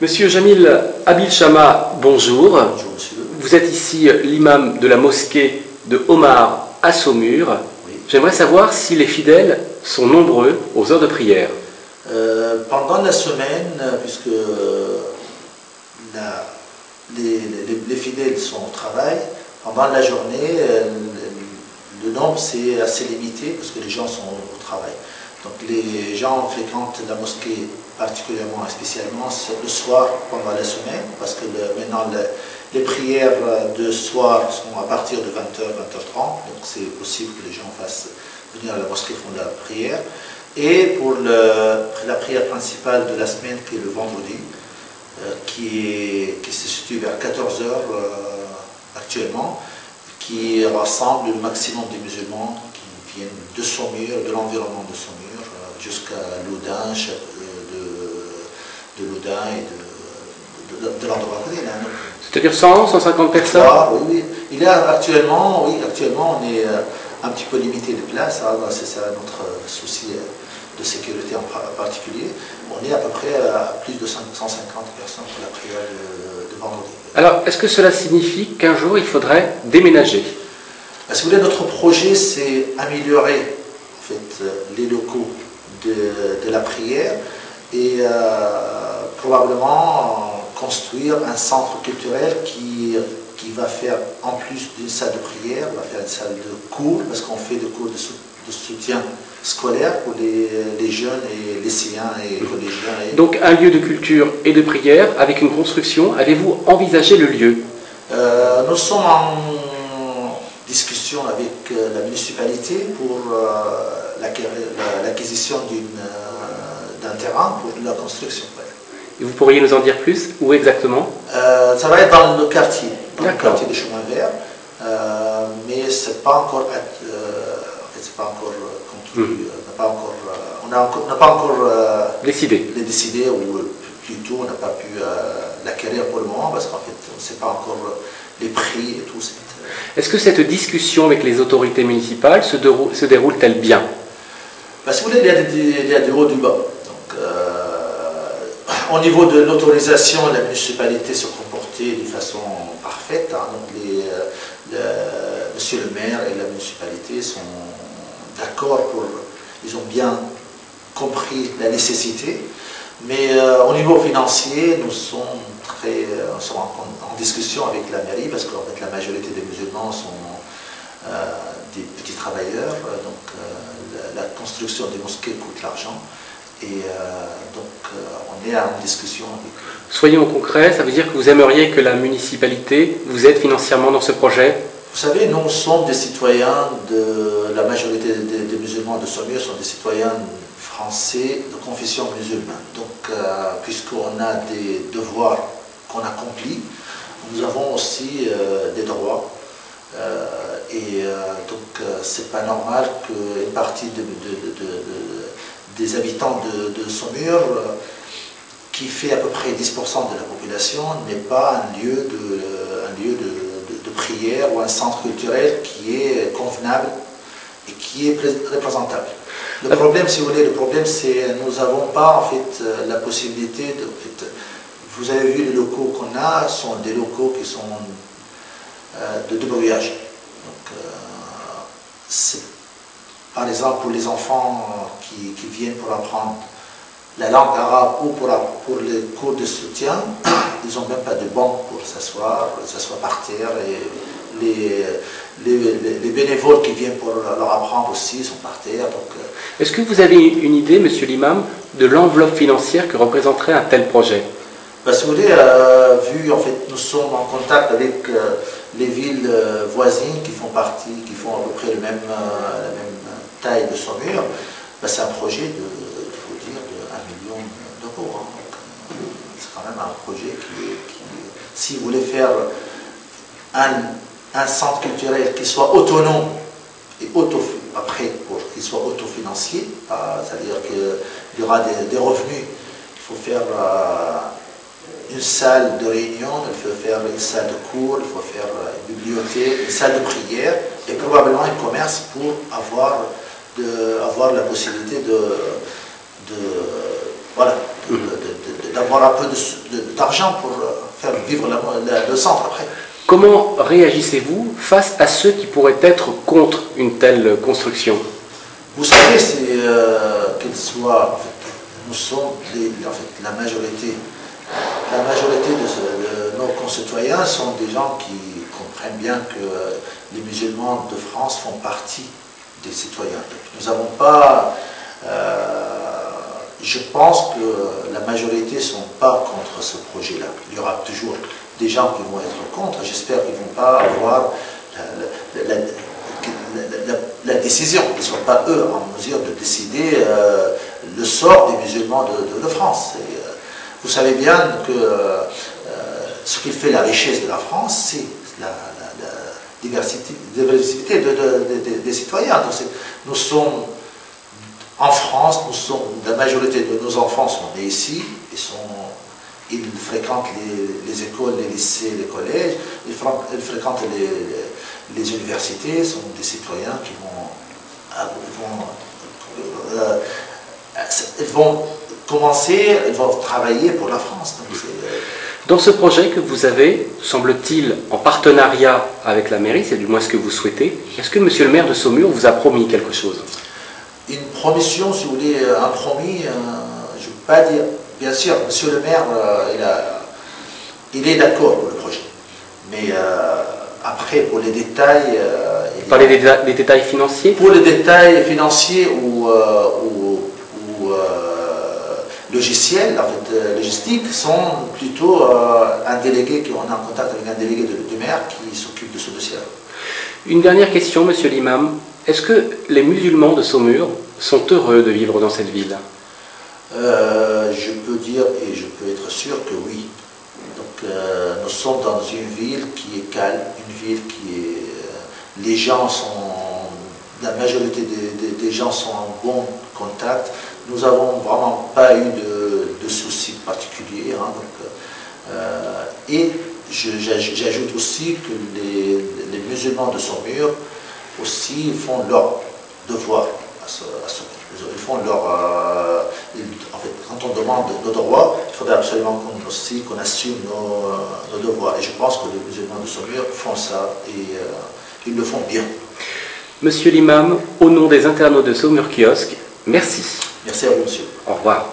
Monsieur Jamil Abil Chama, bonjour. Bonjour monsieur. Vous êtes ici l'imam de la mosquée de Omar à Saumur. Oui. J'aimerais savoir si les fidèles sont nombreux aux heures de prière. Pendant la semaine, puisque les fidèles sont au travail, pendant la journée, le nombre c'est assez limité parce que les gens sont au travail. Donc les gens fréquentent la mosquée particulièrement et spécialement le soir pendant la semaine, parce que maintenant les prières de soir sont à partir de 20h, 20h30, donc c'est possible que les gens fassent venir à la mosquée font la prière. Et pour la prière principale de la semaine, qui est le vendredi, qui se situe vers 14h actuellement, qui rassemble le maximum des musulmans qui viennent de Saumur, de l'environnement de Saumur, jusqu'à Loudun, de Loudun et de l'endroit côté. C'est-à-dire 100, 150 personnes? Oui, oui. Il y a actuellement, on est un petit peu limité les places, hein, c'est ça notre souci de sécurité en particulier. On est à peu près à plus de 150 personnes pour la prière de vendredi. Alors, est-ce que cela signifie qu'un jour il faudrait déménager? Si vous voulez, notre projet, c'est améliorer en fait, les locaux de la prière et probablement construire un centre culturel qui va faire, en plus d'une salle de prière, va faire une salle de cours, parce qu'on fait des cours de soutien scolaire pour les jeunes et lycéens et collégiens. Donc un lieu de culture et de prière avec une construction. Avez-vous envisagé le lieu? Nous sommes en discussion avec la municipalité pour l'acquisition d'un terrain pour la construction. Et vous pourriez nous en dire plus? Où exactement? Ça va être dans le quartier, le quartier des chemins verts, mais c'est pas encore, c'est pas encore construit, on n'a pas encore décidé, ou plutôt on n'a pas pu l'acquérir pour le moment parce qu'en fait on ne sait pas encore les prix et tout. Est-ce que cette discussion avec les autorités municipales se déroule-t-elle bien? Si vous voulez, il y a du haut du bas. Donc, au niveau de l'autorisation, la municipalité se comportait de façon parfaite. Hein. Donc monsieur le maire et la municipalité sont d'accord ils ont bien compris la nécessité. Mais au niveau financier, nous sommes en discussion avec la mairie parce qu'en fait la majorité des musulmans sont des petits travailleurs. Donc la construction des mosquées coûte l'argent. Et donc on est en discussion avec eux. Soyons concrets, ça veut dire que vous aimeriez que la municipalité vous aide financièrement dans ce projet? Vous savez, nous sommes des citoyens la majorité des musulmans de Saumur sont des citoyens français de confession musulmane. Donc, puisqu'on a des devoirs qu'on accomplit, nous avons aussi des droits. Donc, c'est pas normal qu'une partie des habitants de Saumur, qui fait à peu près 10% de la population, n'ait pas un lieu de prière ou un centre culturel qui est convenable et qui est représentable. Le problème, si vous voulez, c'est nous n'avons pas en fait la possibilité de. Vous avez vu les locaux qu'on a sont des locaux qui sont de brouillage. Donc, par exemple, pour les enfants qui viennent pour apprendre la langue arabe ou pour les cours de soutien, ils n'ont même pas de banc pour s'asseoir par terre. Et les bénévoles qui viennent pour leur apprendre aussi sont par terre. Est-ce que vous avez une idée, monsieur l'imam, de l'enveloppe financière que représenterait un tel projet? Si vous voulez, vu en fait, nous sommes en contact avec les villes voisines qui font à peu près la même taille de Saumur, c'est un projet de 1 million d'euros. Hein. C'est quand même un projet qui si vous voulez faire un centre culturel qui soit autonome et après pour qu'il soit autofinancier, c'est-à-dire qu'il y aura des revenus, il faut faire une salle de réunion, il faut faire une salle de cours, il faut faire une bibliothèque, une salle de prière et probablement un commerce pour avoir la possibilité d'avoir un peu d'argent pour faire vivre le centre après. Comment réagissez-vous face à ceux qui pourraient être contre une telle construction? Vous savez, qu'il soit, en fait, nous sommes la majorité. La majorité de nos concitoyens sont des gens qui comprennent bien que les musulmans de France font partie des citoyens. Donc, nous n'avons pas... je pense que la majorité ne sont pas contre ce projet-là. Il y aura toujours des gens qui vont être contre. J'espère qu'ils ne vont pas avoir la décision. Ils ne sont pas, eux, en mesure de décider le sort des musulmans de France. Vous savez bien que ce qui fait la richesse de la France, c'est la diversité des citoyens. Donc, nous sommes en France, la majorité de nos enfants sont nés ici, ils fréquentent les écoles, les lycées, les collèges, ils fréquentent les universités, sont des citoyens qui vont commencer, ils vont travailler pour la France. Donc dans ce projet que vous avez, semble-t-il, en partenariat avec la mairie, c'est du moins ce que vous souhaitez, est-ce que monsieur le maire de Saumur vous a promis quelque chose? Une promission, si vous voulez, un promis, je ne veux pas dire. Bien sûr, monsieur le maire, il est d'accord pour le projet. Mais après, pour les détails... Par les détails financiers? Pour les détails financiers ou logiciels, en fait, logistiques, sont plutôt un délégué, on est en contact avec un délégué du maire qui s'occupe de ce dossier. Une dernière question, monsieur l'imam. Est-ce que les musulmans de Saumur sont heureux de vivre dans cette ville? Je peux dire et je peux être sûr que oui. Donc, nous sommes dans une ville qui est calme, une ville qui est... les gens sont... La majorité des gens sont en bon contact. Nous n'avons vraiment pas eu de soucis particuliers. Hein, donc, et j'ajoute aussi que les musulmans de Saumur aussi font leur devoir ils font leur... en fait, quand on demande nos droits, il faudrait absolument qu'on assume nos devoirs. Et je pense que les musulmans de Saumur font ça et ils le font bien. Monsieur l'imam, au nom des internautes de Saumur Kiosque, merci. Merci à vous, monsieur. Au revoir.